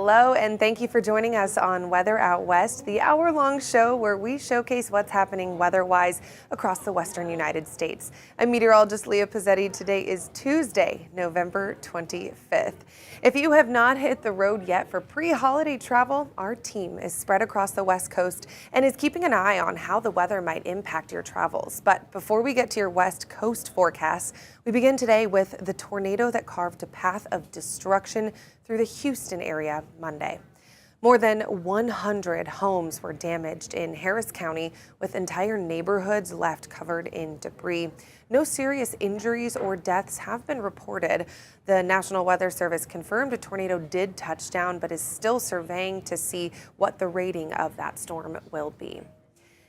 Hello, and thank you for joining us on Weather Out West, the hour-long show where we showcase what's happening weather-wise across the western United States. I'm meteorologist Leah Pizzetti. Today is Tuesday, November 25th. If you have not hit the road yet for pre-holiday travel, our team is spread across the West Coast and is keeping an eye on how the weather might impact your travels. But before we get to your West Coast forecasts, we begin today with the tornado that carved a path of destruction through the Houston area Monday. More than 100 homes were damaged in Harris County, with entire neighborhoods left covered in debris. No serious injuries or deaths have been reported. The National Weather Service confirmed a tornado did touch down, but is still surveying to see what the rating of that storm will be.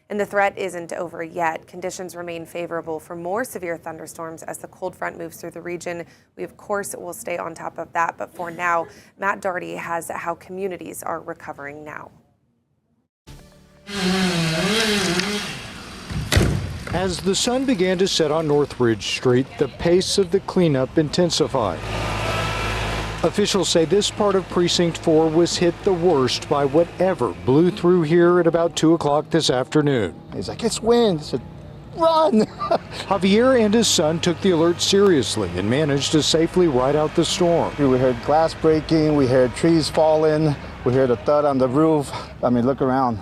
And the threat isn't over yet. Conditions remain favorable for more severe thunderstorms as the cold front moves through the region. We, of course, will stay on top of that. But for now, Matt Darty has how communities are recovering now. As the sun began to set on Northridge Street, the pace of the cleanup intensified. Officials say this part of Precinct 4 was hit the worst by whatever blew through here at about 2 o'clock this afternoon. He's like, it's wind. I said, run. Javier and his son took the alert seriously and managed to safely ride out the storm. We heard glass breaking, we heard trees falling, we heard a thud on the roof. I mean, look around.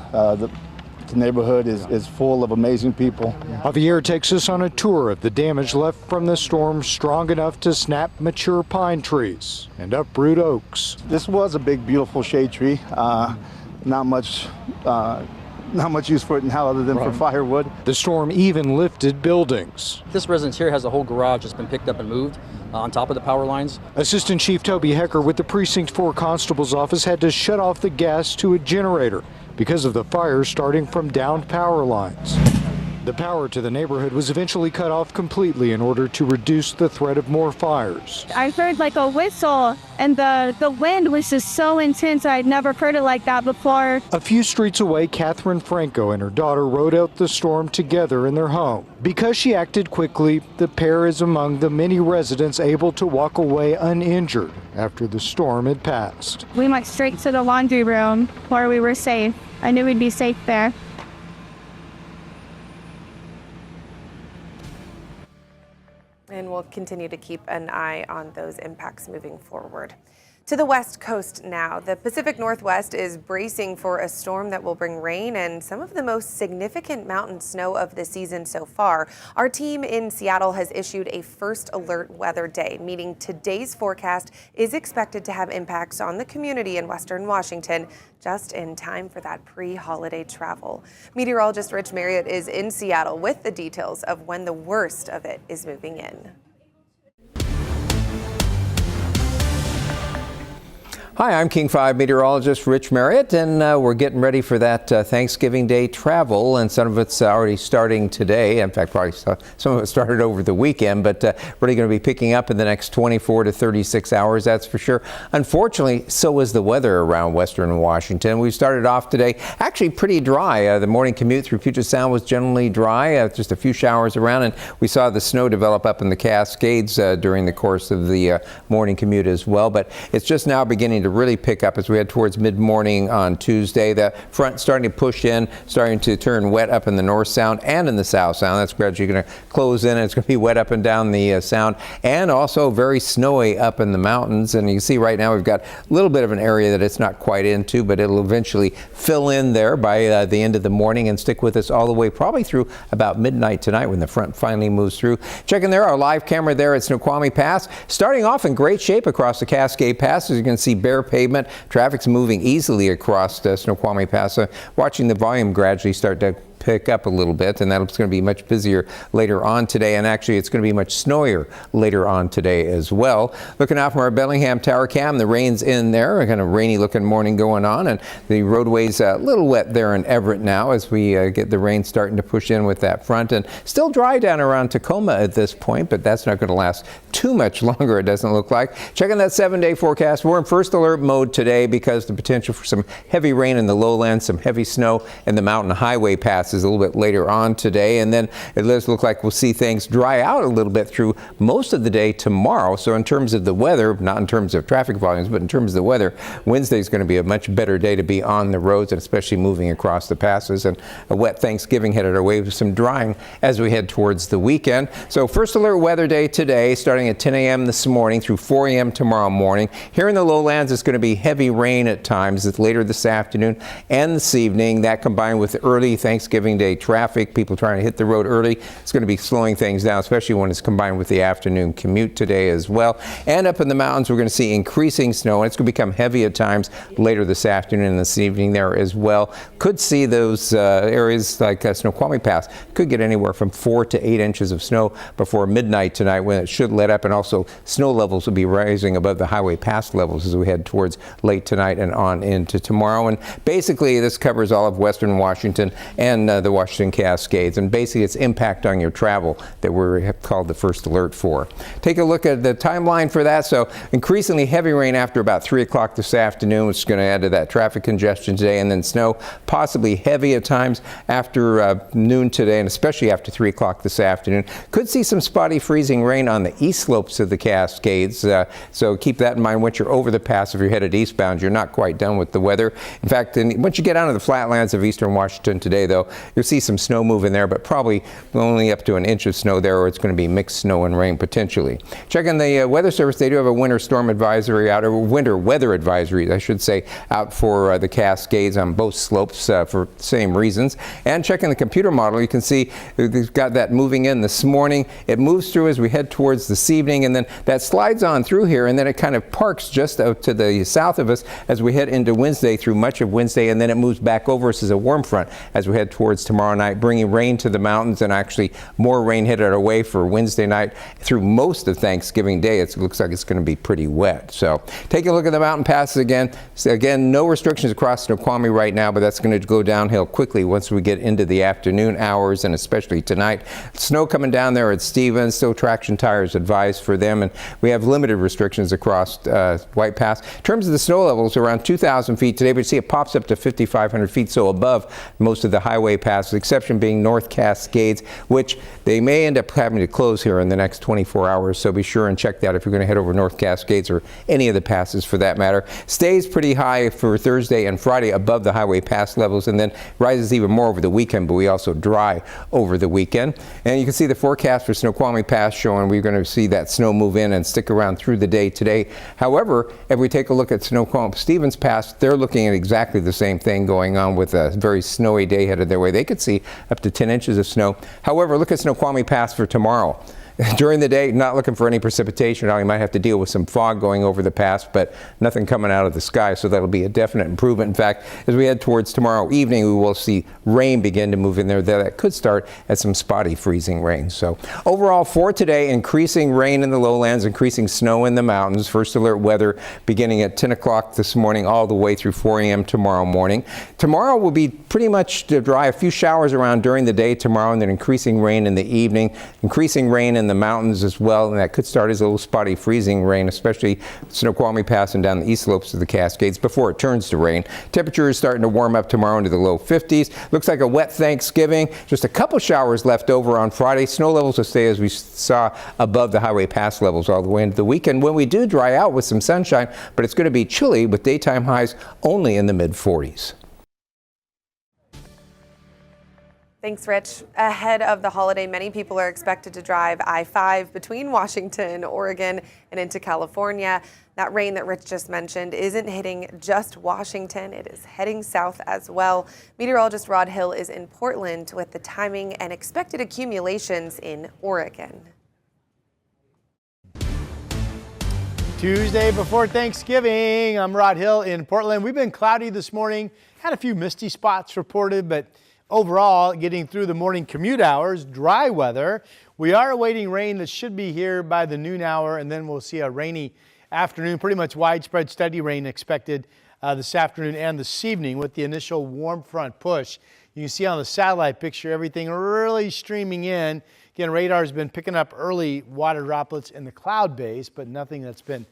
The neighborhood is full of amazing people. Javier takes us on a tour of the damage left from the storm, strong enough to snap mature pine trees and uproot oaks. This was a big, beautiful shade tree. Not much use for it now other than for firewood. The storm even lifted buildings. This residence here has a whole garage that's been picked up and moved on top of the power lines. Assistant Chief Toby Hecker with the Precinct 4 Constable's Office had to shut off the gas to a generator because of the fire starting from downed power lines. The power to the neighborhood was eventually cut off completely in order to reduce the threat of more fires. I heard like a whistle, and the wind was just so intense. I'd never heard it like that before. A few streets away, Catherine Franco and her daughter rode out the storm together in their home. Because she acted quickly, the pair is among the many residents able to walk away uninjured after the storm had passed. We went straight to the laundry room where we were safe. I knew we'd be safe there. And we'll continue to keep an eye on those impacts moving forward. To the West Coast now. The Pacific Northwest is bracing for a storm that will bring rain and some of the most significant mountain snow of the season so far. Our team in Seattle has issued a first alert weather day, meaning today's forecast is expected to have impacts on the community in Western Washington just in time for that pre-holiday travel. Meteorologist Rich Marriott is in Seattle with the details of when the worst of it is moving in. Hi, I'm King 5 meteorologist Rich Marriott, and we're getting ready for that Thanksgiving Day travel, and some of it's already starting today. In fact, probably some of it started over the weekend, but really going to be picking up in the next 24 to 36 hours, that's for sure. Unfortunately, so is the weather around Western Washington. We started off today actually pretty dry. The morning commute through Puget Sound was generally dry, just a few showers around, and we saw the snow develop up in the Cascades during the course of the morning commute as well, but it's just now beginning to really pick up as we head towards mid-morning on Tuesday. The front starting to push in, starting to turn wet up in the North Sound and in the South Sound. That's gradually going to close in, and it's going to be wet up and down the Sound, and also very snowy up in the mountains. And you can see right now we've got a little bit of an area that it's not quite into, but it'll eventually fill in there by the end of the morning and stick with us all the way probably through about midnight tonight when the front finally moves through. Checking there, our live camera there at Snoqualmie Pass, starting off in great shape across the Cascade Pass. As you can see, bare pavement. Traffic's moving easily across Snoqualmie Pass. Watching the volume gradually start to pick up a little bit, and that's going to be much busier later on today, and actually it's going to be much snowier later on today as well. Looking out from our Bellingham Tower cam, the rain's in there, a kind of rainy looking morning going on, and the roadway's a little wet there in Everett now as we get the rain starting to push in with that front, and still dry down around Tacoma at this point, but that's not going to last too much longer, it doesn't look like. Checking that 7-day forecast, we're in first alert mode today because the potential for some heavy rain in the lowlands, some heavy snow in the mountain highway passes passes a little bit later on today, and then it does look like we'll see things dry out a little bit through most of the day tomorrow. So in terms of the weather, not in terms of traffic volumes, but in terms of the weather, Wednesday is going to be a much better day to be on the roads, and especially moving across the passes. And a wet Thanksgiving headed our way with some drying as we head towards the weekend. So first alert weather day today, starting at 10 a.m. this morning through 4 a.m. tomorrow morning. Here in the lowlands, it's going to be heavy rain at times later this afternoon and this evening. That combined with early Thanksgiving Day traffic, people trying to hit the road early, it's going to be slowing things down, especially when it's combined with the afternoon commute today as well. And up in the mountains, we're going to see increasing snow, and it's going to become heavy at times later this afternoon and this evening there as well. Could see those areas like Snoqualmie Pass could get anywhere from 4 to 8 inches of snow before midnight tonight, when it should let up, and also snow levels will be rising above the highway pass levels as we head towards late tonight and on into tomorrow. And basically this covers all of western Washington and the Washington Cascades, and basically its impact on your travel that we have called the first alert for. Take a look at the timeline for that. So increasingly heavy rain after about 3 o'clock this afternoon, which is going to add to that traffic congestion today, and then snow possibly heavy at times after noon today, and especially after 3 o'clock this afternoon. Could see some spotty freezing rain on the east slopes of the Cascades, so keep that in mind once you're over the pass. If you're headed eastbound, you're not quite done with the weather. In fact, once you get out of the flatlands of eastern Washington today, though, you'll see some snow moving there, but probably only up to an inch of snow there, or it's going to be mixed snow and rain potentially. Checking the Weather Service, they do have a winter storm advisory out, or winter weather advisory, I should say, out for the Cascades on both slopes for the same reasons. And checking the computer model, you can see they've got that moving in this morning. It moves through as we head towards this evening, and then that slides on through here, and then it kind of parks just out to the south of us as we head into Wednesday through much of Wednesday, and then it moves back over us as a warm front as we head towards tomorrow night, bringing rain to the mountains, and actually more rain headed our way for Wednesday night through most of Thanksgiving Day. It looks like it's going to be pretty wet. So take a look at the mountain passes again. So again, no restrictions across Snoqualmie right now, but that's going to go downhill quickly once we get into the afternoon hours, and especially tonight. Snow coming down there at Stevens, still traction tires advised for them, and we have limited restrictions across White Pass. In terms of the snow levels, around 2,000 feet today, but you see it pops up to 5,500 feet, so above most of the highway passes, the exception being North Cascades, which they may end up having to close here in the next 24 hours, so be sure and check that if you're going to head over North Cascades or any of the passes for that matter. Stays pretty high for Thursday and Friday above the highway pass levels, and then rises even more over the weekend, but we also dry over the weekend. And you can see the forecast for Snoqualmie Pass showing we're going to see that snow move in and stick around through the day today. However, if we take a look at Snoqualmie Stevens Pass, they're looking at exactly the same thing going on with a very snowy day headed their way. They could see up to 10 inches of snow. However, look at Snoqualmie Pass for tomorrow. During the day, not looking for any precipitation. Now, you might have to deal with some fog going over the pass, but nothing coming out of the sky, so that'll be a definite improvement. In fact, as we head towards tomorrow evening, we will see rain begin to move in there. That could start at some spotty freezing rain. So overall for today, increasing rain in the lowlands, increasing snow in the mountains. First alert weather beginning at 10 o'clock this morning all the way through 4 a.m. tomorrow morning. Tomorrow will be pretty much dry. A few showers around during the day tomorrow, and then increasing rain in the evening, increasing rain in the mountains as well, and that could start as a little spotty freezing rain, especially Snoqualmie Pass and down the east slopes of the Cascades before it turns to rain. Temperature is starting to warm up tomorrow into the low 50s. Looks like a wet Thanksgiving. Just a couple showers left over on Friday. Snow levels will stay, as we saw, above the highway pass levels all the way into the weekend, when we do dry out with some sunshine, but it's going to be chilly with daytime highs only in the mid 40s. Thanks, Rich. Ahead of the holiday, many people are expected to drive I-5 between Washington, Oregon, and into California. That rain that Rich just mentioned isn't hitting just Washington. It is heading south as well. Meteorologist Rod Hill is in Portland with the timing and expected accumulations in Oregon. Tuesday before Thanksgiving, I'm Rod Hill in Portland. We've been cloudy this morning, had a few misty spots reported, but overall, getting through the morning commute hours, dry weather. We are awaiting rain that should be here by the noon hour, and then we'll see a rainy afternoon. Pretty much widespread steady rain expected this afternoon and this evening with the initial warm front push. You can see on the satellite picture everything really streaming in. Again, radar has been picking up early water droplets in the cloud base, but nothing that's been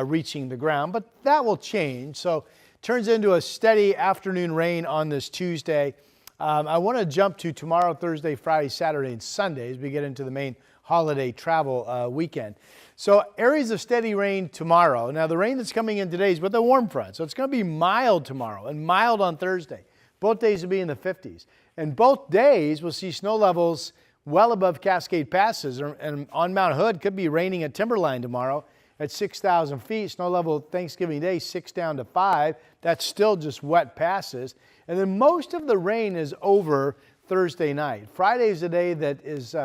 reaching the ground. But that will change. So turns into a steady afternoon rain on this Tuesday. I want to jump to tomorrow, Thursday, Friday, Saturday, and Sunday as we get into the main holiday travel weekend. So areas of steady rain tomorrow. Now the rain that's coming in today is with a warm front, so it's going to be mild tomorrow and mild on Thursday. Both days will be in the 50s. And both days we'll see snow levels well above Cascade Passes, and on Mount Hood could be raining at Timberline tomorrow at 6,000 feet. Snow level Thanksgiving Day 6 down to 5. That's still just wet passes. And then most of the rain is over Thursday night. Friday is a day that is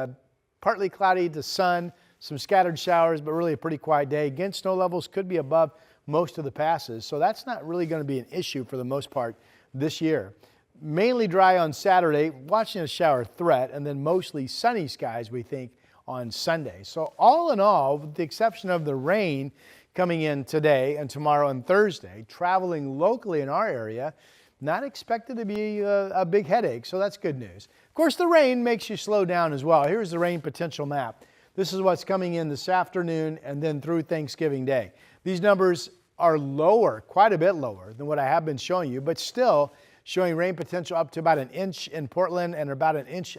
partly cloudy to sun, some scattered showers, but really a pretty quiet day. Again, snow levels could be above most of the passes, so that's not really going to be an issue for the most part this year. Mainly dry on Saturday, watching a shower threat, and then mostly sunny skies, we think, on Sunday. So all in all, with the exception of the rain coming in today and tomorrow and Thursday, traveling locally in our area, not expected to be a big headache, so that's good news. Of course, the rain makes you slow down as well. Here's the rain potential map. This is what's coming in this afternoon and then through Thanksgiving Day. These numbers are lower, quite a bit lower than what I have been showing you, but still showing rain potential up to about 1 inch in Portland and about 1.5 inches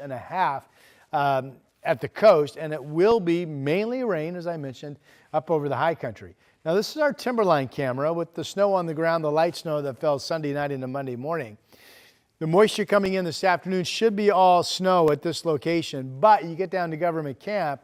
at the coast, and it will be mainly rain, as I mentioned, up over the high country. Now this is our Timberline camera with the snow on the ground, the light snow that fell Sunday night into Monday morning. The moisture coming in this afternoon should be all snow at this location, but you get down to Government Camp,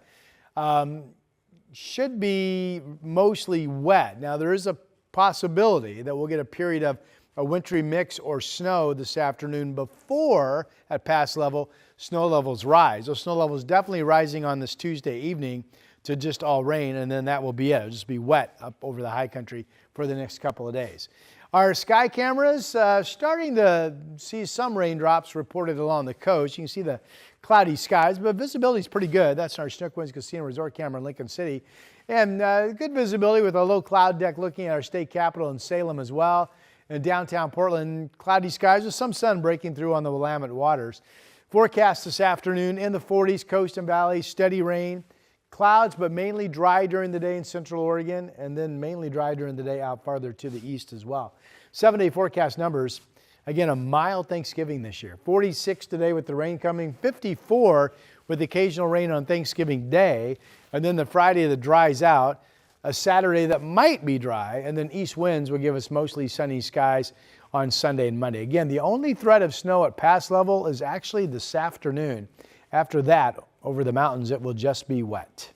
should be mostly wet. Now there is a possibility that we'll get a period of a wintry mix or snow this afternoon before, at pass level, snow levels rise. Those snow levels definitely rising on this Tuesday evening to just all rain, and then that will be it. It'll just be wet up over the high country for the next couple of days. Our sky cameras starting to see some raindrops reported along the coast. You can see the cloudy skies, but visibility is pretty good. That's our Chinook Winds Casino Resort camera in Lincoln City. And good visibility with a low cloud deck looking at our state capital in Salem as well. In downtown Portland, cloudy skies with some sun breaking through on the Willamette waters. Forecast this afternoon in the 40s, coast and valley, steady rain. Clouds, but mainly dry during the day in Central Oregon, and then mainly dry during the day out farther to the east as well. 7-day forecast numbers. Again, a mild Thanksgiving this year. 46 today with the rain coming, 54 with occasional rain on Thanksgiving Day, and then the Friday that dries out, a Saturday that might be dry, and then east winds will give us mostly sunny skies on Sunday and Monday. Again, the only threat of snow at pass level is actually this afternoon. After that, over the mountains, it will just be wet.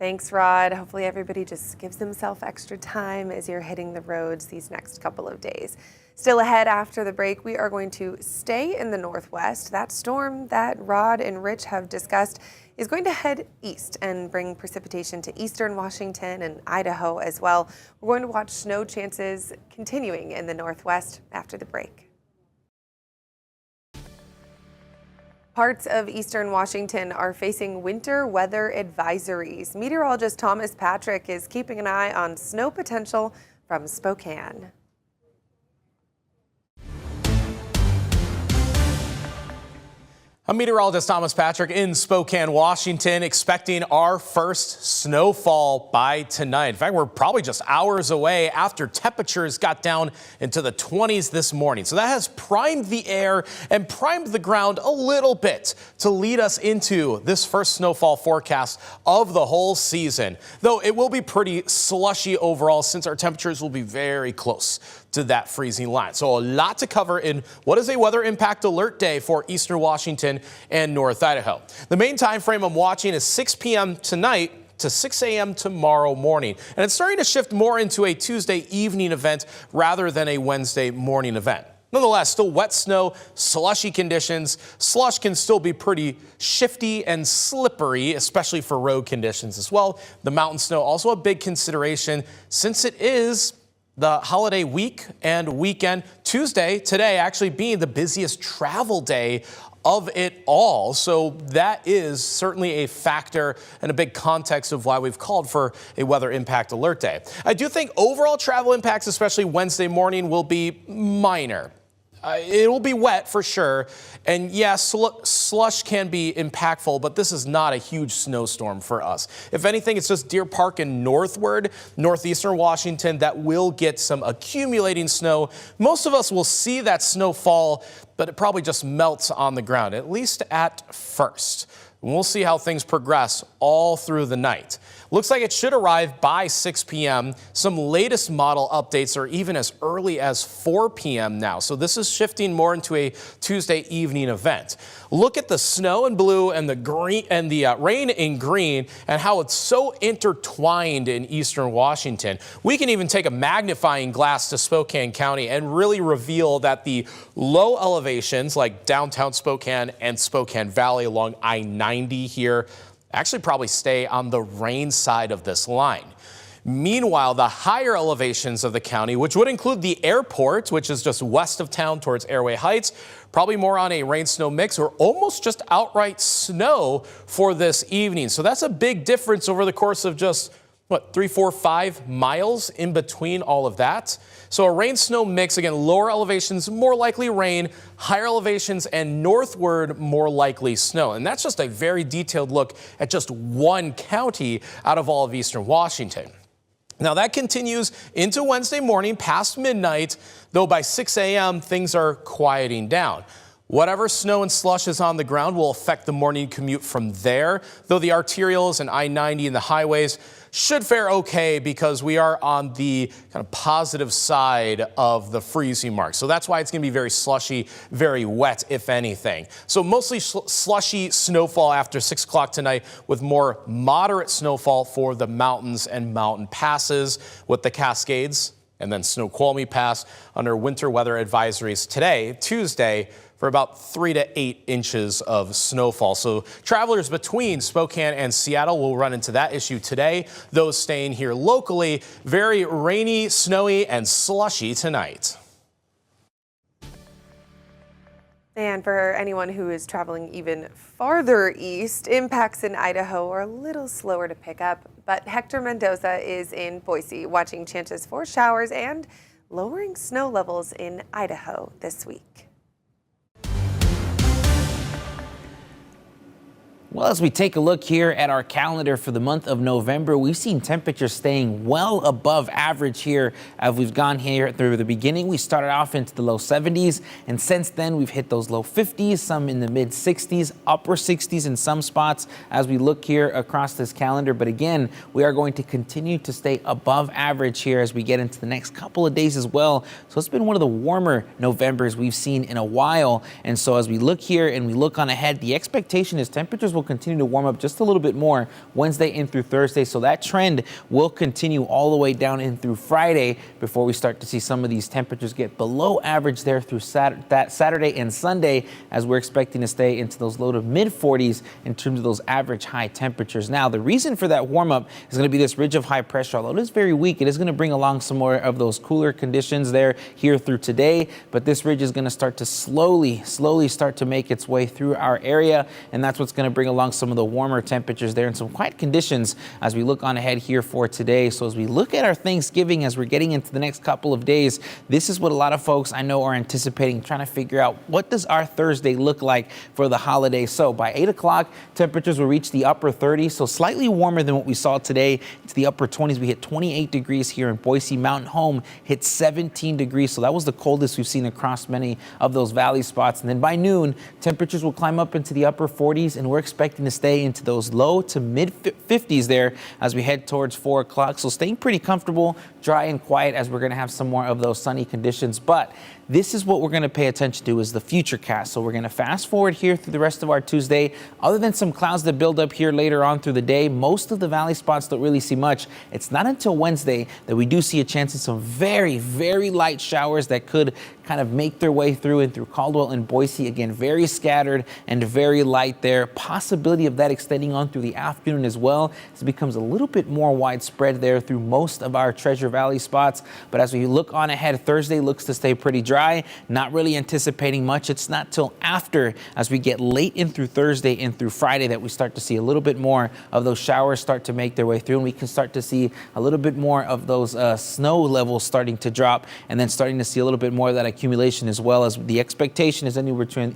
Thanks, Rod. Hopefully everybody just gives themselves extra time as you're hitting the roads these next couple of days. Still ahead after the break, we are going to stay in the Northwest. That storm that Rod and Rich have discussed is going to head east and bring precipitation to eastern Washington and Idaho as well. We're going to watch snow chances continuing in the Northwest after the break. Parts of eastern Washington are facing winter weather advisories. Meteorologist Thomas Patrick is keeping an eye on snow potential from Spokane. I'm meteorologist Thomas Patrick in Spokane, Washington, expecting our first snowfall by tonight. In fact, we're probably just hours away after temperatures got down into the 20s this morning. So that has primed the air and primed the ground a little bit to lead us into this first snowfall forecast of the whole season. Though it will be pretty slushy overall since our temperatures will be very close to that freezing line. So a lot to cover in what is a weather impact alert day for eastern Washington and North Idaho. The main time frame I'm watching is 6 p.m. tonight to 6 a.m. tomorrow morning. And it's starting to shift more into a Tuesday evening event rather than a Wednesday morning event. Nonetheless, still wet snow, slushy conditions. Slush can still be pretty shifty and slippery, especially for road conditions as well. The mountain snow also a big consideration since it is the holiday week and weekend. Tuesday, today, actually being the busiest travel day of it all. So that is certainly a factor and a big context of why we've called for a weather impact alert day. I do think overall travel impacts, especially Wednesday morning, will be minor. it will be wet for sure. And yes, slush can be impactful, but this is not a huge snowstorm for us. If anything, it's just Deer Park and northward, northeastern Washington that will get some accumulating snow. Most of us will see that snow fall, but it probably just melts on the ground, at least at first. And we'll see how things progress all through the night. Looks like it should arrive by 6 p.m. Some latest model updates are even as early as 4 p.m. now. So this is shifting more into a Tuesday evening event. Look at the snow in blue and the green and the rain in green and how it's so intertwined in eastern Washington. We can even take a magnifying glass to Spokane County and really reveal that the low elevations like downtown Spokane and Spokane Valley along I-90 here actually probably stay on the rain side of this line. Meanwhile, the higher elevations of the county, which would include the airport, which is just west of town towards Airway Heights, probably more on a rain-snow mix or almost just outright snow for this evening. So that's a big difference over the course of just, 3, 4, 5 miles in between all of that. So a rain-snow mix, again, lower elevations, more likely rain, higher elevations and northward, more likely snow. And that's just a very detailed look at just one county out of all of eastern Washington. Now that continues into Wednesday morning past midnight, though by 6 a.m. things are quieting down. Whatever snow and slush is on the ground will affect the morning commute from there, though the arterials and I-90 and the highways should fare okay because we are on the kind of positive side of the freezing mark. So that's why it's going to be very slushy, very wet, if anything. So mostly slushy snowfall after 6 o'clock tonight with more moderate snowfall for the mountains and mountain passes with the Cascades and then Snoqualmie Pass under winter weather advisories today, Tuesday, for about 3 to 8 inches of snowfall. So travelers between Spokane and Seattle will run into that issue today. Those staying here locally, very rainy, snowy, and slushy tonight. And for anyone who is traveling even farther east, impacts in Idaho are a little slower to pick up. But Hector Mendoza is in Boise watching chances for showers and lowering snow levels in Idaho this week. Well, as we take a look here at our calendar for the month of November, we've seen temperatures staying well above average here as we've gone here through the beginning. We started off into the low 70s, and since then we've hit those low 50s, some in the mid 60s, upper 60s in some spots as we look here across this calendar. But again, we are going to continue to stay above average here as we get into the next couple of days as well. So it's been one of the warmer Novembers we've seen in a while. And so as we look here and we look on ahead, the expectation is temperatures will continue to warm up just a little bit more Wednesday in through Thursday. So that trend will continue all the way down in through Friday before we start to see some of these temperatures get below average there through Saturday and Sunday, as we're expecting to stay into those low to mid 40s in terms of those average high temperatures. Now, the reason for that warm up is going to be this ridge of high pressure. Although it is very weak, it is going to bring along some more of those cooler conditions there here through today. But this ridge is going to start to slowly start to make its way through our area. And that's what's going to bring along some of the warmer temperatures there and some quiet conditions as we look on ahead here for today. So as we look at our Thanksgiving, as we're getting into the next couple of days, this is what a lot of folks I know are anticipating, trying to figure out what does our Thursday look like for the holiday. So by 8 o'clock, temperatures will reach the upper 30s, so slightly warmer than what we saw today. It's the upper 20s. We hit 28 degrees here in Boise. Mountain Home hit 17 degrees, so that was the coldest we've seen across many of those valley spots. And then by noon, temperatures will climb up into the upper 40s, and we're expecting to stay into those low to mid 50s there as we head towards 4 o'clock. So staying pretty comfortable, dry and quiet as we're going to have some more of those sunny conditions. But this is what we're going to pay attention to is the future cast. So we're going to fast forward here through the rest of our Tuesday. Other than some clouds that build up here later on through the day, most of the valley spots don't really see much. It's not until Wednesday that we do see a chance of some very, very light showers that could kind of make their way through and through Caldwell and Boise. Again, very scattered and very light there. Possibility of that extending on through the afternoon as well, as it becomes a little bit more widespread there through most of our Treasure Valley spots. But as we look on ahead, Thursday looks to stay pretty dry. dry. Not really anticipating much. It's not till after, as we get late in through Thursday and through Friday, that we start to see a little bit more of those showers start to make their way through, and we can start to see a little bit more of those snow levels starting to drop, and then starting to see a little bit more of that accumulation, as well as the expectation is anywhere between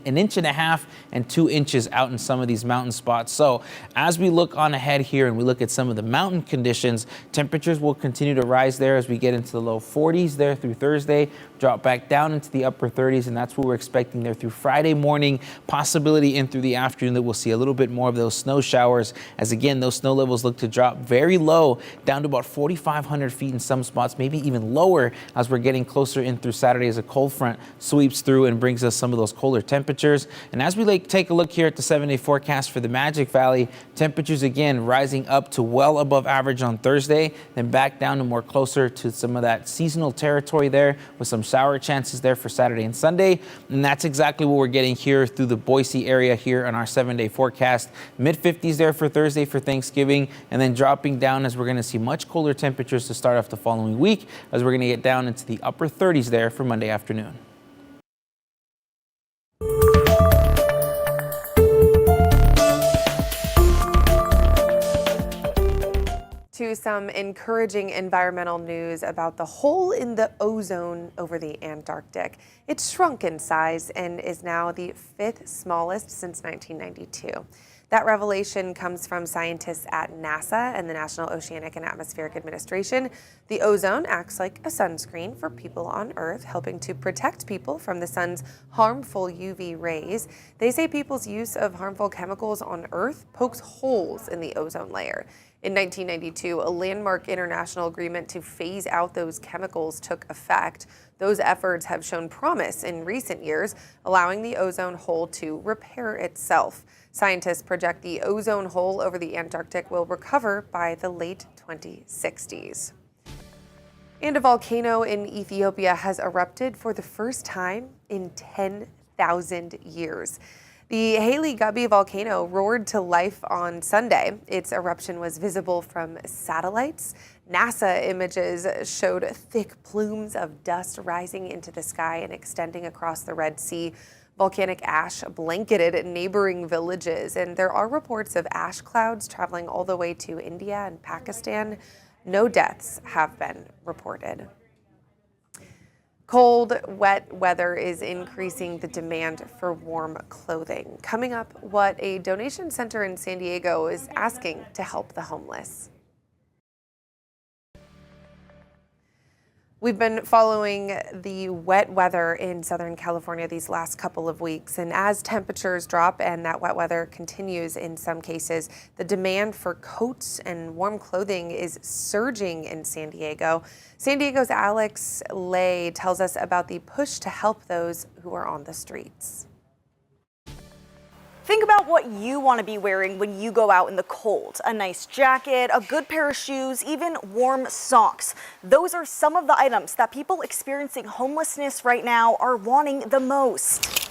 an inch and a half and 2 inches out in some of these mountain spots. So as we look on ahead here and we look at some of the mountain conditions, temperatures will continue to rise there as we get into the low 40s there through Thursday, drop back down into the upper 30s, and that's what we're expecting there through Friday morning, possibility in through the afternoon that we'll see a little bit more of those snow showers, as again those snow levels look to drop very low down to about 4,500 feet in some spots, maybe even lower as we're getting closer in through Saturday as a cold front sweeps through and brings us some of those colder temperatures. And as we take a look here at the 7-day forecast for the Magic Valley, temperatures again rising up to well above average on Thursday, then back down to more closer to some of that seasonal territory there, with some shower chances there for Saturday and Sunday. And that's exactly what we're getting here through the Boise area here on our 7-day forecast. Mid-50s there for Thursday for Thanksgiving, and then dropping down as we're going to see much colder temperatures to start off the following week, as we're going to get down into the upper 30s there for Monday afternoon. To some encouraging environmental news about the hole in the ozone over the Antarctic. It's shrunk in size and is now the 5th smallest since 1992. That revelation comes from scientists at NASA and the National Oceanic and Atmospheric Administration. The ozone acts like a sunscreen for people on Earth, helping to protect people from the sun's harmful UV rays. They say people's use of harmful chemicals on Earth pokes holes in the ozone layer. In 1992, a landmark international agreement to phase out those chemicals took effect. Those efforts have shown promise in recent years, allowing the ozone hole to repair itself. Scientists project the ozone hole over the Antarctic will recover by the late 2060s. And a volcano in Ethiopia has erupted for the first time in 10,000 years. The Haile Gubbi volcano roared to life on Sunday. Its eruption was visible from satellites. NASA images showed thick plumes of dust rising into the sky and extending across the Red Sea. Volcanic ash blanketed neighboring villages, and there are reports of ash clouds traveling all the way to India and Pakistan. No deaths have been reported. Cold, wet weather is increasing the demand for warm clothing. Coming up, what a donation center in San Diego is asking to help the homeless. We've been following the wet weather in Southern California these last couple of weeks, and as temperatures drop and that wet weather continues in some cases, the demand for coats and warm clothing is surging in San Diego. San Diego's Alex Lay tells us about the push to help those who are on the streets. Think about what you want to be wearing when you go out in the cold. A nice jacket, a good pair of shoes, even warm socks. Those are some of the items that people experiencing homelessness right now are wanting the most.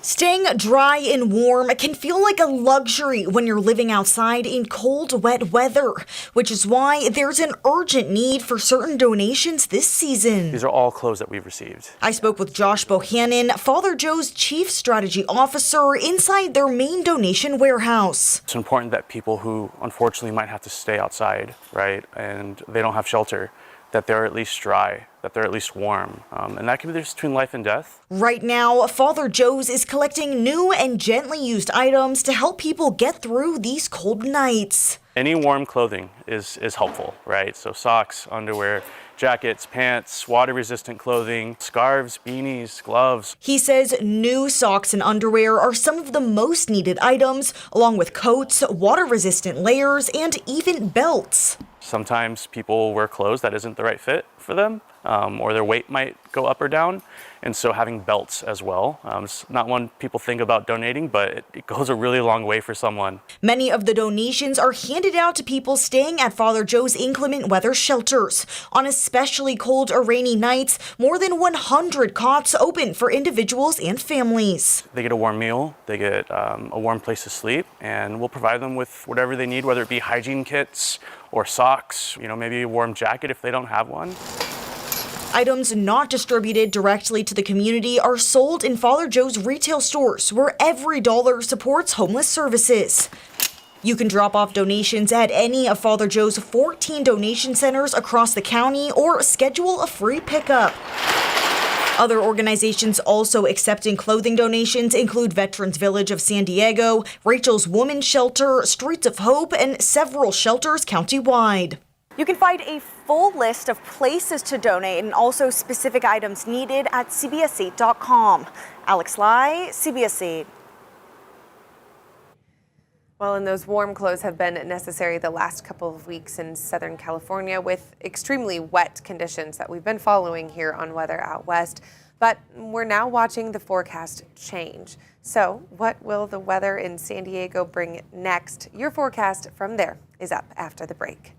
Staying dry and warm can feel like a luxury when you're living outside in cold, wet weather, which is why there's an urgent need for certain donations this season. These are all clothes that we've received. I spoke with Josh Bohannon, Father Joe's Chief Strategy Officer, inside their main donation warehouse. It's important that people who unfortunately might have to stay outside, right, and they don't have shelter, that they're at least dry, that they're at least warm. And that can be the difference between life and death. Right now, Father Joe's is collecting new and gently used items to help people get through these cold nights. Any warm clothing is helpful, right? So socks, underwear, jackets, pants, water-resistant clothing, scarves, beanies, gloves. He says new socks and underwear are some of the most needed items, along with coats, water-resistant layers, and even belts. Sometimes people wear clothes that isn't the right fit for them, or their weight might go up or down. And so having belts as well. It's not one people think about donating, but it goes a really long way for someone. Many of the donations are handed out to people staying at Father Joe's inclement weather shelters. On especially cold or rainy nights, more than 100 cots open for individuals and families. They get a warm meal, they get a warm place to sleep, and we'll provide them with whatever they need, whether it be hygiene kits or socks, maybe a warm jacket if they don't have one. Items not distributed directly to the community are sold in Father Joe's retail stores, where every dollar supports homeless services. You can drop off donations at any of Father Joe's 14 donation centers across the county or schedule a free pickup. Other organizations also accepting clothing donations include Veterans Village of San Diego, Rachel's Women's Shelter, Streets of Hope, and several shelters countywide. You can find a full list of places to donate and also specific items needed at CBS8.com. Alex Lai, CBS 8. Well, and those warm clothes have been necessary the last couple of weeks in Southern California with extremely wet conditions that we've been following here on Weather Out West. But we're now watching the forecast change. So what will the weather in San Diego bring next? Your forecast from there is up after the break.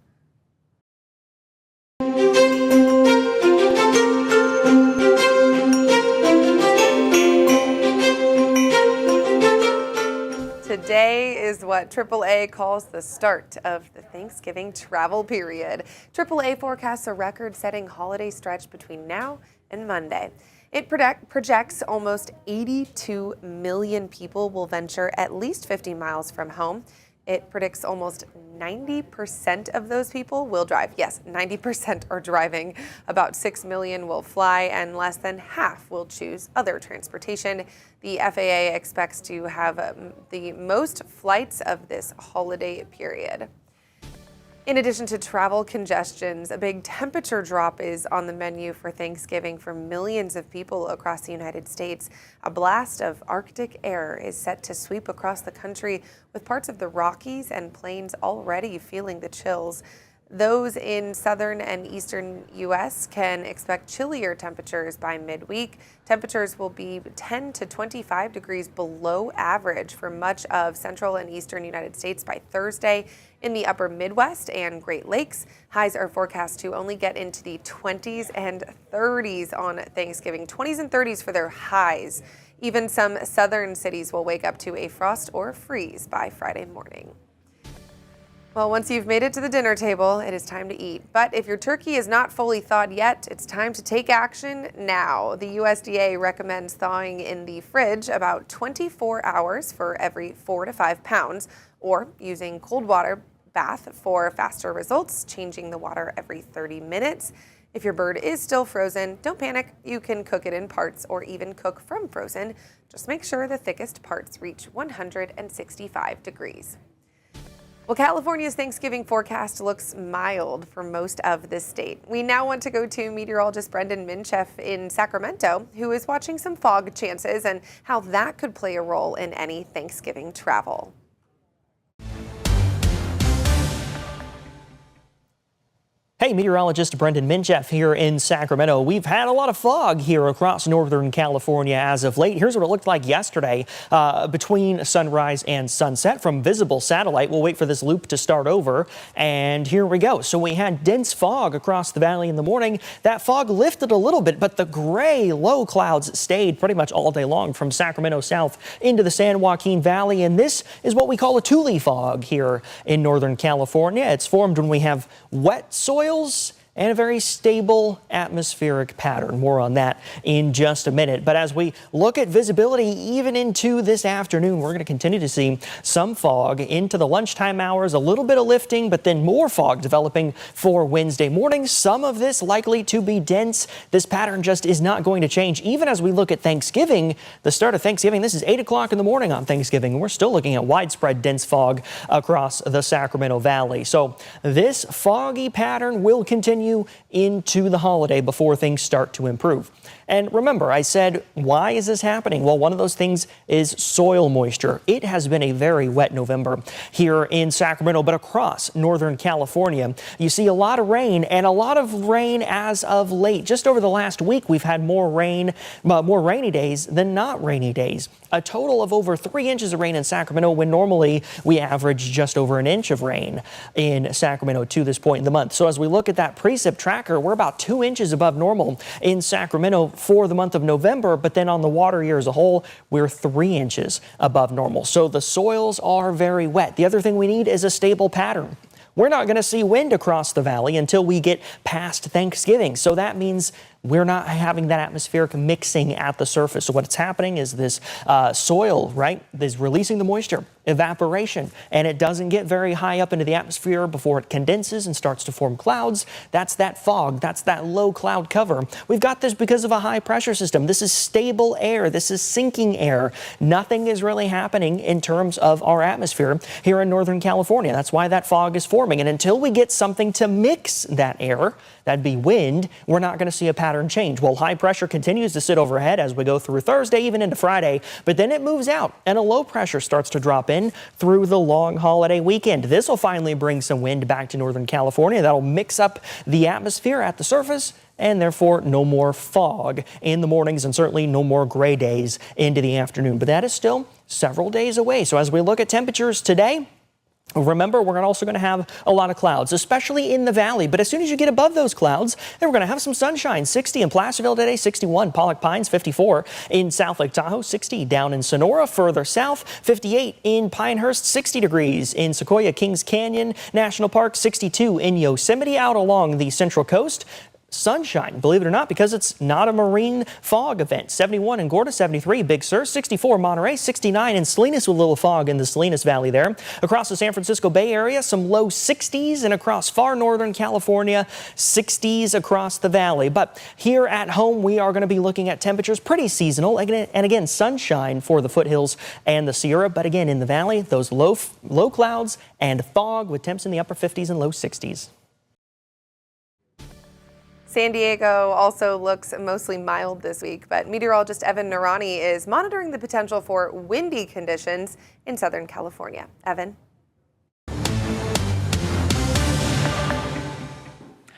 Today is what AAA calls the start of the Thanksgiving travel period. AAA forecasts a record-setting holiday stretch between now and Monday. It projects almost 82 million people will venture at least 50 miles from home. It predicts almost 90% of those people will drive. Yes, 90% are driving. About 6 million will fly, and less than half will choose other transportation. The FAA expects to have the most flights of this holiday period. In addition to travel congestions, a big temperature drop is on the menu for Thanksgiving for millions of people across the United States. A blast of Arctic air is set to sweep across the country, with parts of the Rockies and Plains already feeling the chills. Those in southern and eastern U.S. can expect chillier temperatures by midweek. Temperatures will be 10 to 25 degrees below average for much of central and eastern United States by Thursday. In the upper Midwest and Great Lakes, highs are forecast to only get into the 20s and 30s on Thanksgiving. 20s and 30s for their highs. Even some southern cities will wake up to a frost or freeze by Friday morning. Well, once you've made it to the dinner table, it is time to eat. But if your turkey is not fully thawed yet, it's time to take action now. The USDA recommends thawing in the fridge about 24 hours for every 4 to 5 pounds, or using cold water bath for faster results, changing the water every 30 minutes. If your bird is still frozen, don't panic. You can cook it in parts or even cook from frozen. Just make sure the thickest parts reach 165 degrees. Well, California's Thanksgiving forecast looks mild for most of the state. We now want to go to meteorologist Brendan Minchef in Sacramento, who is watching some fog chances and how that could play a role in any Thanksgiving travel. Hey, meteorologist Brendan Minchef here in Sacramento. We've had a lot of fog here across Northern California as of late. Here's what it looked like yesterday between sunrise and sunset from visible satellite. We'll wait for this loop to start over, and here we go. So we had dense fog across the valley in the morning. That fog lifted a little bit, but the gray low clouds stayed pretty much all day long from Sacramento south into the San Joaquin Valley, and this is what we call a Thule fog here in Northern California. It's formed when we have wet soil and a very stable atmospheric pattern. More on that in just a minute. But as we look at visibility even into this afternoon, we're going to continue to see some fog into the lunchtime hours, a little bit of lifting, but then more fog developing for Wednesday morning. Some of this likely to be dense. This pattern just is not going to change. Even as we look at Thanksgiving, the start of Thanksgiving, this is 8 o'clock in the morning on Thanksgiving, and we're still looking at widespread dense fog across the Sacramento Valley. So this foggy pattern will continue into the holiday before things start to improve. And remember, I said, why is this happening? Well, one of those things is soil moisture. It has been a very wet November here in Sacramento, but across Northern California, you see a lot of rain, and a lot of rain as of late. Just over the last week, we've had more rainy days than not rainy days. A total of over 3 inches of rain in Sacramento, when normally we average just over an inch of rain in Sacramento to this point in the month. So as we look at that precip tracker, we're about 2 inches above normal in Sacramento for the month of November, but then on the water year as a whole, we're 3 inches above normal. So the soils are very wet. The other thing we need is a stable pattern. We're not going to see wind across the valley until we get past Thanksgiving. So that means we're not having that atmospheric mixing at the surface. So what's happening is this soil, right, is releasing the moisture, evaporation, and it doesn't get very high up into the atmosphere before it condenses and starts to form clouds. That's that fog. That's that low cloud cover. We've got this because of a high pressure system. This is stable air. This is sinking air. Nothing is really happening in terms of our atmosphere here in Northern California. That's why that fog is forming. And until we get something to mix that air, that'd be wind, we're not going to see a pattern change. Well, high pressure continues to sit overhead as we go through Thursday, even into Friday, but then it moves out and a low pressure starts to drop in through the long holiday weekend. This will finally bring some wind back to Northern California. That'll mix up the atmosphere at the surface, and therefore no more fog in the mornings and certainly no more gray days into the afternoon. But that is still several days away. So as we look at temperatures today, remember, we're also going to have a lot of clouds, especially in the valley. But as soon as you get above those clouds, then we're going to have some sunshine. 60 in Placerville today, 61 Pollock Pines, 54 in South Lake Tahoe, 60 down in Sonora. Further south, 58 in Pinehurst, 60 degrees in Sequoia Kings Canyon National Park, 62 in Yosemite. Out along the Central Coast, sunshine, believe it or not, because it's not a marine fog event. 71 in Gorda, 73 Big Sur, 64 Monterey, 69 in Salinas with a little fog in the Salinas Valley there. Across the San Francisco Bay Area, some low 60s, and across far northern California, 60s across the valley. But here at home, we are going to be looking at temperatures pretty seasonal, and again, sunshine for the foothills and the Sierra. But again, in the valley, those low clouds and fog with temps in the upper 50s and low 60s. San Diego also looks mostly mild this week, but meteorologist Evan Narani is monitoring the potential for windy conditions in Southern California. Evan?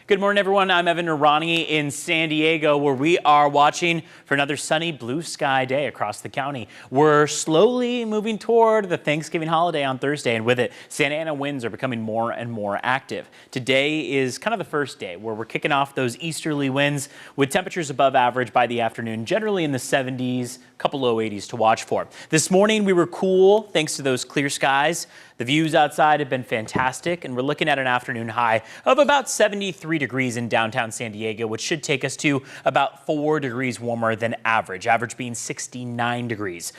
Good morning, everyone. I'm Evan Narani in San Diego, where we are watching for another sunny blue sky day across the county. We're slowly moving toward the Thanksgiving holiday on Thursday, and with it, Santa Ana winds are becoming more and more active. Today is kind of the first day where we're kicking off those easterly winds with temperatures above average by the afternoon, generally in the 70s, a couple low 80s to watch for. This morning, we were cool thanks to those clear skies. The views outside have been fantastic, and we're looking at an afternoon high of about 73 degrees in downtown San Diego, which should take us to about 4 degrees warmer than average being 69 degrees.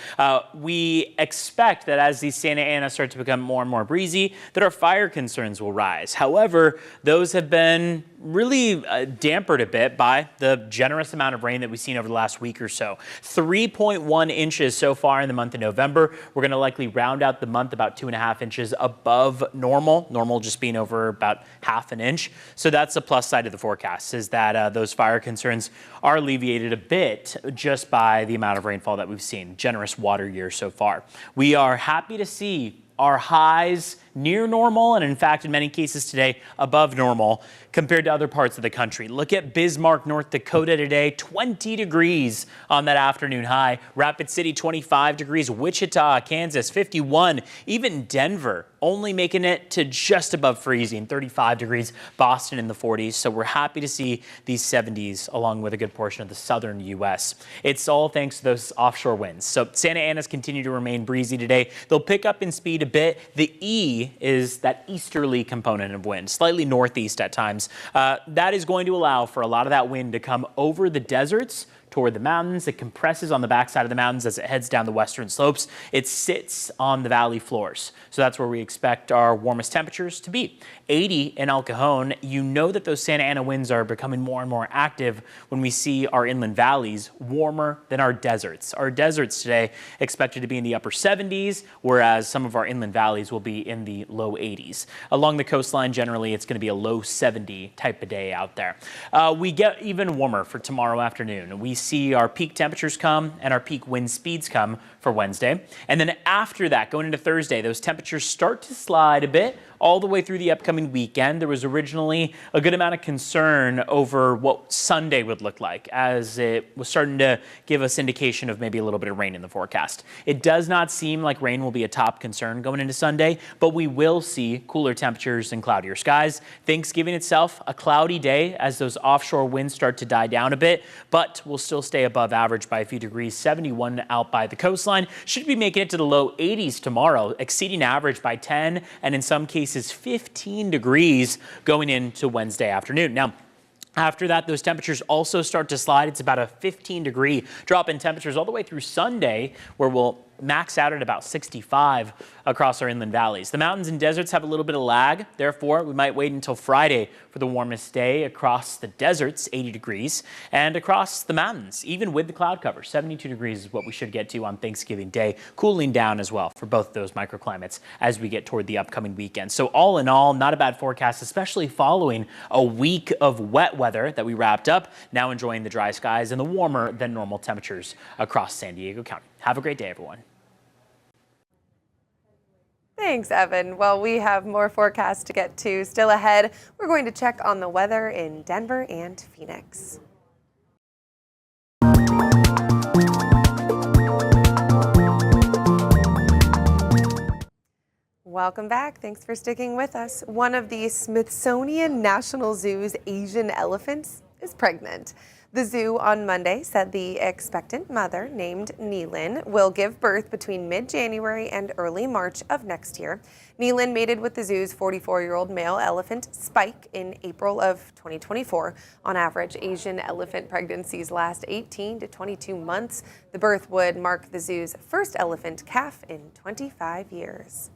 We expect that as these Santa Ana start to become more and more breezy, that our fire concerns will rise. However, those have been really dampered a bit by the generous amount of rain that we've seen over the last week or so. 3.1 inches so far in the month of November. We're going to likely round out the month about 2.5 inches above normal. Normal just being over about half an inch. So that's the plus side of the forecast, is that those fire concerns are alleviated a bit just by the amount of rainfall that we've seen. Generous water year so far. We are happy to see our highs near normal, and in fact, in many cases today, above normal compared to other parts of the country. Look at Bismarck, North Dakota today, 20 degrees on that afternoon high. Rapid City, 25 degrees. Wichita, Kansas, 51. Even Denver only making it to just above freezing, 35 degrees. Boston in the 40s. So we're happy to see these 70s along with a good portion of the southern U.S. It's all thanks to those offshore winds. So Santa Ana's continue to remain breezy today. They'll pick up in speed a bit. The E is that easterly component of wind, slightly northeast at times. That is going to allow for a lot of that wind to come over the deserts toward the mountains. It compresses on the backside of the mountains as it heads down the western slopes. It sits on the valley floors. So that's where we expect our warmest temperatures to be. 80 in El Cajon. You know that those Santa Ana winds are becoming more and more active when we see our inland valleys warmer than our deserts. Our deserts today expected to be in the upper 70s, whereas some of our inland valleys will be in the low 80s. Along the coastline, generally, it's going to be a low 70 type of day out there. We get even warmer for tomorrow afternoon. We see our peak temperatures come and our peak wind speeds come for Wednesday. And then after that, going into Thursday, those temperatures start to slide a bit all the way through the upcoming weekend. There was originally a good amount of concern over what Sunday would look like, as it was starting to give us indication of maybe a little bit of rain in the forecast. It does not seem like rain will be a top concern going into Sunday, but we will see cooler temperatures and cloudier skies. Thanksgiving itself, a cloudy day as those offshore winds start to die down a bit, but we'll still stay above average by a few degrees. 71 out by the coastline. Should be making it to the low 80s tomorrow, exceeding average by 10, and in some cases 15 degrees going into Wednesday afternoon. Now, After that, those temperatures also start to slide. It's about a 15-degree drop in temperatures all the way through Sunday, where we'll max out at about 65 across our inland valleys. The mountains and deserts have a little bit of lag. Therefore, we might wait until Friday for the warmest day. Across the deserts, 80 degrees, and across the mountains, even with the cloud cover, 72 degrees is what we should get to on Thanksgiving Day, cooling down as well for both those microclimates as we get toward the upcoming weekend. So all in all, not a bad forecast, especially following a week of wet weather that we wrapped up. Now enjoying the dry skies and the warmer than normal temperatures across San Diego County. Have a great day, everyone. Thanks, Evan. Well, we have more forecasts to get to still ahead. We're going to check on the weather in Denver and Phoenix. Welcome back. Thanks for sticking with us. One of the Smithsonian National Zoo's Asian elephants is pregnant. The zoo on Monday said the expectant mother, named Neelin, will give birth between mid-January and early March of next year. Neelin mated with the zoo's 44-year-old male elephant, Spike, in April of 2024. On average, Asian elephant pregnancies last 18 to 22 months. The birth would mark the zoo's first elephant calf in 25 years.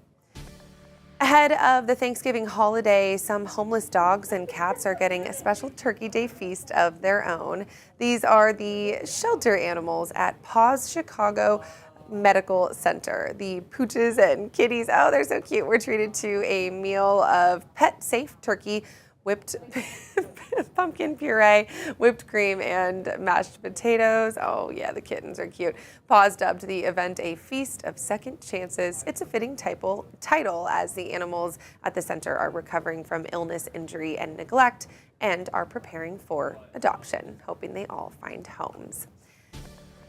Ahead of the Thanksgiving holiday, some homeless dogs and cats are getting a special Turkey Day feast of their own. These are the shelter animals at Paws Chicago Medical Center. The pooches and kitties, oh, they're so cute, were treated to a meal of pet-safe turkey, whipped pumpkin puree, whipped cream, and mashed potatoes. Oh yeah, the kittens are cute. Paws dubbed the event a feast of second chances. It's a fitting title as the animals at the center are recovering from illness, injury, and neglect and are preparing for adoption, hoping they all find homes.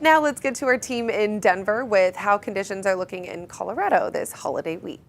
Now let's get to our team in Denver with how conditions are looking in Colorado this holiday week.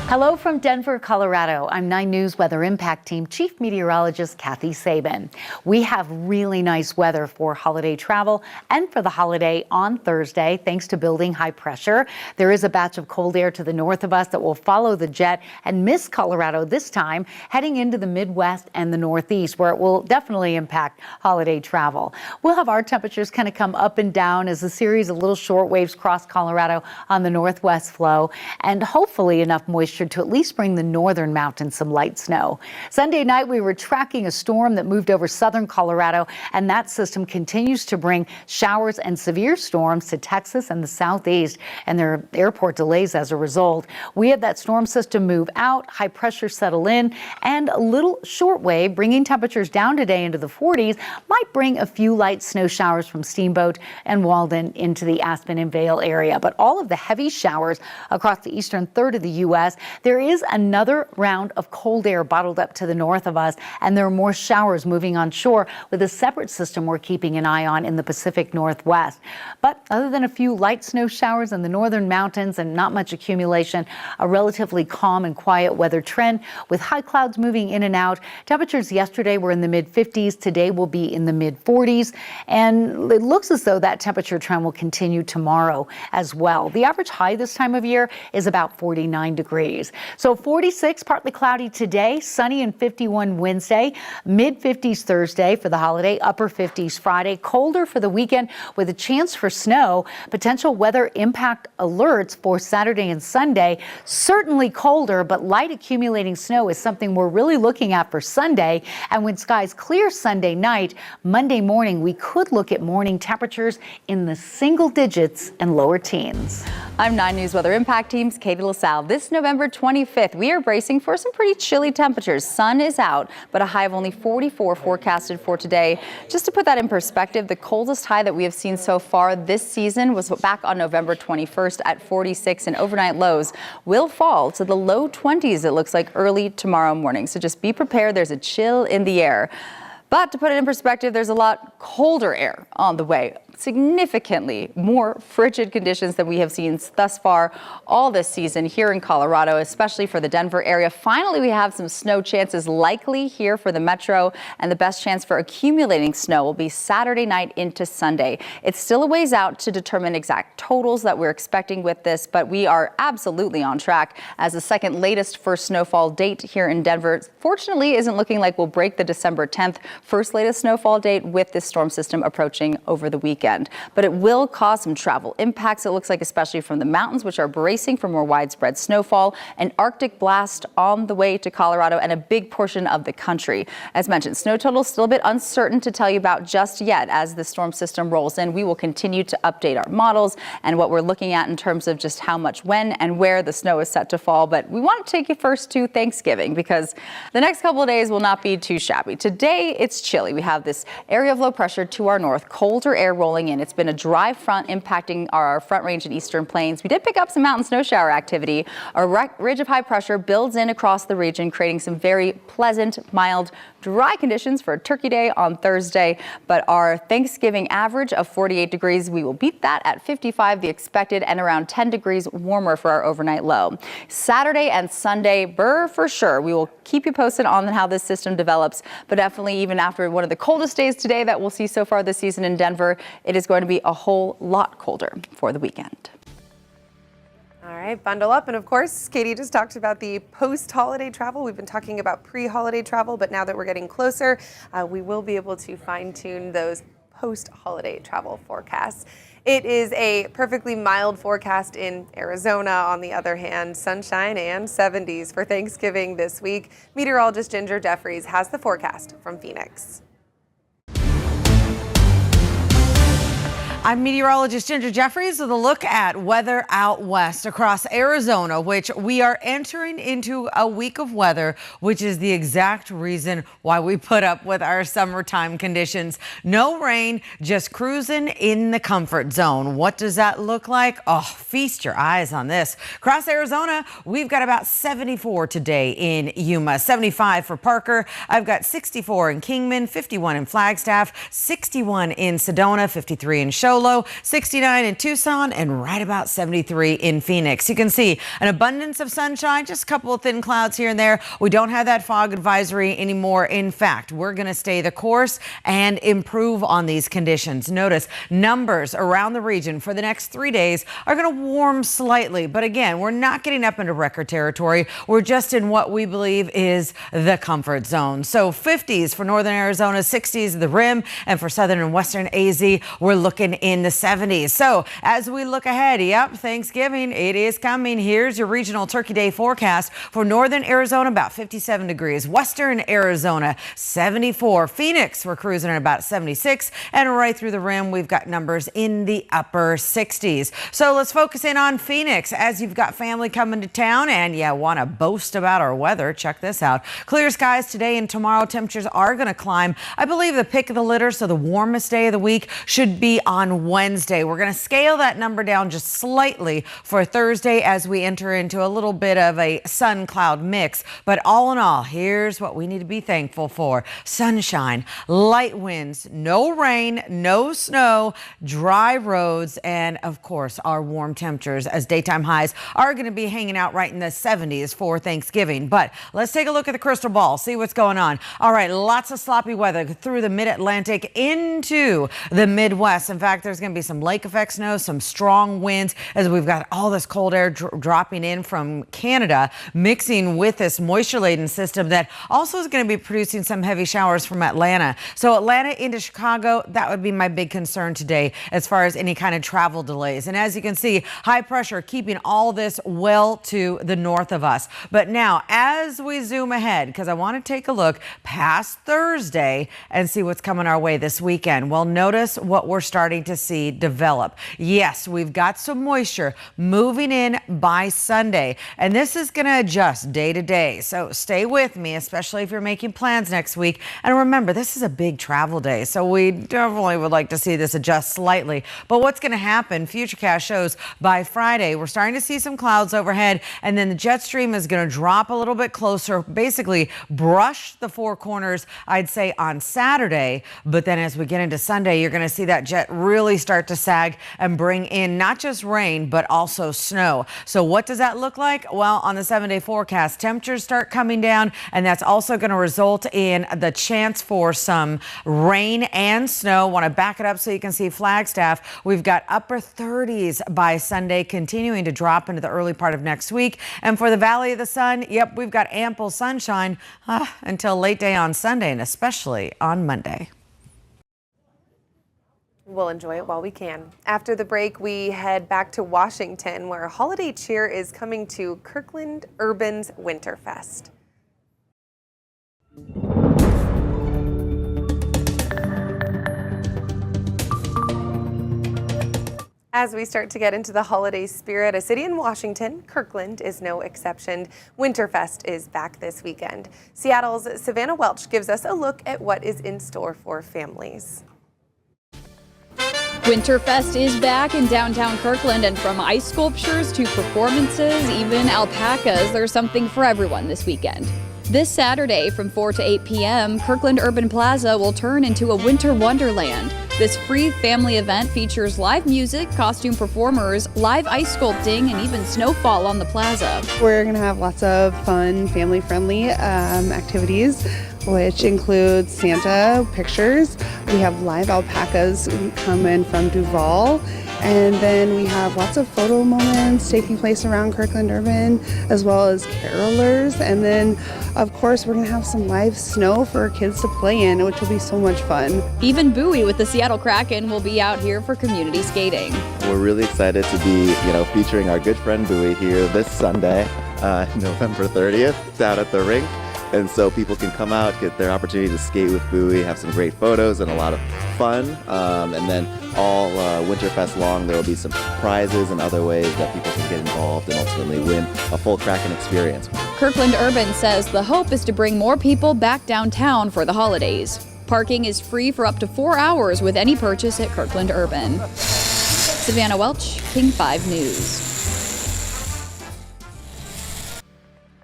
Hello from Denver, Colorado. I'm 9 News Weather Impact Team Chief Meteorologist Kathy Sabin. We have really nice weather for holiday travel and for the holiday on Thursday, thanks to building high pressure. There is a batch of cold air to the north of us that will follow the jet and miss Colorado this time, heading into the Midwest and the Northeast, where it will definitely impact holiday travel. We'll have our temperatures kind of come up and down as a series of little short waves cross Colorado on the northwest flow, and hopefully enough moisture to at least bring the northern mountains some light snow. Sunday night, we were tracking a storm that moved over southern Colorado, and that system continues to bring showers and severe storms to Texas and the southeast, and there are airport delays as a result. We had that storm system move out, high pressure settle in, and a little shortwave bringing temperatures down today into the 40s might bring a few light snow showers from Steamboat and Walden into the Aspen and Vail area. But all of the heavy showers across the eastern third of the U.S., there is another round of cold air bottled up to the north of us, and there are more showers moving on shore with a separate system we're keeping an eye on in the Pacific Northwest. But other than a few light snow showers in the northern mountains and not much accumulation, a relatively calm and quiet weather trend with high clouds moving in and out. Temperatures yesterday were in the mid-50s. Today will be in the mid-40s, and it looks as though that temperature trend will continue tomorrow as well. The average high this time of year is about 49 degrees. So 46, partly cloudy today, sunny and 51 Wednesday, mid-50s Thursday for the holiday, upper 50s Friday, colder for the weekend with a chance for snow, potential weather impact alerts for Saturday and Sunday, certainly colder, but light accumulating snow is something we're really looking at for Sunday. And when skies clear Sunday night, Monday morning, we could look at morning temperatures in the single digits and lower teens. I'm 9 News Weather Impact Team's Katie LaSalle. This November 25th, we are bracing for some pretty chilly temperatures. Sun is out, but a high of only 44 forecasted for today. Just to put that in perspective, the coldest high that we have seen so far this season was back on November 21st at 46, and overnight lows will fall to the low 20s, it looks like, early tomorrow morning. So just be prepared. There's a chill in the air. But to put it in perspective, there's a lot colder air on the way significantly more frigid conditions than we have seen thus far all this season here in Colorado, especially for the Denver area. Finally, we have some snow chances likely here for the metro, and the best chance for accumulating snow will be Saturday night into Sunday. It's still a ways out to determine exact totals that we're expecting with this, but we are absolutely on track as the second latest first snowfall date here in Denver. Fortunately, isn't looking like we'll break the December 10th first latest snowfall date with this storm system approaching over the weekend. But it will cause some travel impacts, it looks like, especially from the mountains, which are bracing for more widespread snowfall, an Arctic blast on the way to Colorado, and a big portion of the country. As mentioned, snow totals still a bit uncertain to tell you about just yet. As the storm system rolls in, we will continue to update our models and what we're looking at in terms of just how much, when, and where the snow is set to fall. But we want to take you first to Thanksgiving, because the next couple of days will not be too shabby. Today, it's chilly. We have this area of low pressure to our north, colder air rolling in. It's been a dry front impacting our front range and eastern plains. We did pick up some mountain snow shower activity. A ridge of high pressure builds in across the region, creating some very pleasant, mild, dry conditions for Turkey Day on Thursday. But our Thanksgiving average of 48 degrees, we will beat that at 55, the expected, and around 10 degrees warmer for our overnight low. Saturday and Sunday, for sure. We will keep you posted on how this system develops, but definitely even after one of the coldest days today that we'll see so far this season in Denver, it is going to be a whole lot colder for the weekend. All right, bundle up. And of course, Katie just talked about the post-holiday travel. We've been talking about pre-holiday travel, but now that we're getting closer, we will be able to fine-tune those post-holiday travel forecasts. It is a perfectly mild forecast in Arizona. On the other hand, sunshine and 70s for Thanksgiving this week. Meteorologist Ginger Jeffries has the forecast from Phoenix. I'm meteorologist Ginger Jeffries with a look at weather out west across Arizona, which we are entering into a week of weather, which is the exact reason why we put up with our summertime conditions. No rain, just cruising in the comfort zone. What does that look like? Oh, feast your eyes on this. Across Arizona, we've got about 74 today in Yuma, 75 for Parker. I've got 64 in Kingman, 51 in Flagstaff, 61 in Sedona, 53 in Show, 69 in Tucson, and right about 73 in Phoenix. You can see an abundance of sunshine, just a couple of thin clouds here and there. We don't have that fog advisory anymore. In fact, we're going to stay the course and improve on these conditions. Notice numbers around the region for the next 3 days are going to warm slightly, but again, we're not getting up into record territory. We're just in what we believe is the comfort zone. So 50s for northern Arizona, 60s at the rim, and for southern and western AZ, we're looking in the 70s. So as we look ahead, Thanksgiving, it is coming. Here's your regional Turkey Day forecast for northern Arizona, about 57 degrees. Western Arizona, 74. Phoenix, we're cruising at about 76. And right through the rim, we've got numbers in the upper 60s. So let's focus in on Phoenix as you've got family coming to town and you want to boast about our weather. Check this out. Clear skies today and tomorrow. Temperatures are going to climb. I believe the pick of the litter, so the warmest day of the week, should be on Wednesday. We're going to scale that number down just slightly for Thursday as we enter into a little bit of a sun cloud mix. But all in all, here's what we need to be thankful for. Sunshine, light winds, no rain, no snow, dry roads, and of course, our warm temperatures as daytime highs are going to be hanging out right in the 70s for Thanksgiving. But let's take a look at the crystal ball, see what's going on. All right, lots of sloppy weather through the mid-Atlantic into the Midwest. In fact, there's going to be some lake effect snow, some strong winds as we've got all this cold air dropping in from Canada, mixing with this moisture-laden system that also is going to be producing some heavy showers from Atlanta. So Atlanta into Chicago, that would be my big concern today as far as any kind of travel delays. And as you can see, high pressure keeping all this well to the north of us. But now, as we zoom ahead, because I want to take a look past Thursday and see what's coming our way this weekend. Well, notice what we're starting to see develop. Yes, we've got some moisture moving in by Sunday, and this is going to adjust day to day. So stay with me, especially if you're making plans next week. And remember, this is a big travel day, so we definitely would like to see this adjust slightly. But what's going to happen, Futurecast shows by Friday, we're starting to see some clouds overhead, and then the jet stream is going to drop a little bit closer, basically brush the four corners, I'd say, on Saturday. But then as we get into Sunday, you're going to see that jet really really start to sag and bring in not just rain, but also snow. So what does that look like? Well, on the 7-day forecast, temperatures start coming down, and that's also going to result in the chance for some rain and snow. Want to back it up so you can see Flagstaff. We've got upper 30s by Sunday, continuing to drop into the early part of next week. And for the Valley of the Sun, yep, we've got ample sunshine until late day on Sunday, and especially on Monday. We'll enjoy it while we can. After the break, we head back to Washington, where holiday cheer is coming to Kirkland Urban's Winterfest. As we start to get into the holiday spirit, a city in Washington, Kirkland is no exception. Winterfest is back this weekend. Seattle's Savannah Welch gives us a look at what is in store for families. Winterfest is back in downtown Kirkland, and from ice sculptures to performances, even alpacas, there's something for everyone this weekend. This Saturday from 4 to 8 p.m., Kirkland Urban Plaza will turn into a winter wonderland. This free family event features live music, costume performers, live ice sculpting, and even snowfall on the plaza. We're going to have lots of fun, family-friendly activities, which include Santa pictures. We have live alpacas coming from Duval. And then we have lots of photo moments taking place around Kirkland Urban, as well as carolers. And then, of course, we're going to have some live snow for kids to play in, which will be so much fun. Even Bowie with the Seattle Kraken will be out here for community skating. We're really excited to be, featuring our good friend Bowie here this Sunday, November 30th, down at the rink. And so people can come out, get their opportunity to skate with Bowie, have some great photos and a lot of fun. And then all Winterfest long, there will be some prizes and other ways that people can get involved and ultimately win a full Kraken experience. Kirkland Urban says the hope is to bring more people back downtown for the holidays. Parking is free for up to 4 hours with any purchase at Kirkland Urban. Savannah Welch, King 5 News.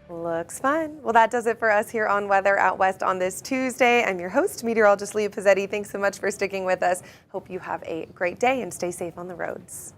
Looks fun. Well, that does it for us here on Weather Out West on this Tuesday. I'm your host, meteorologist Leah Pizzetti. Thanks so much for sticking with us. Hope you have a great day and stay safe on the roads.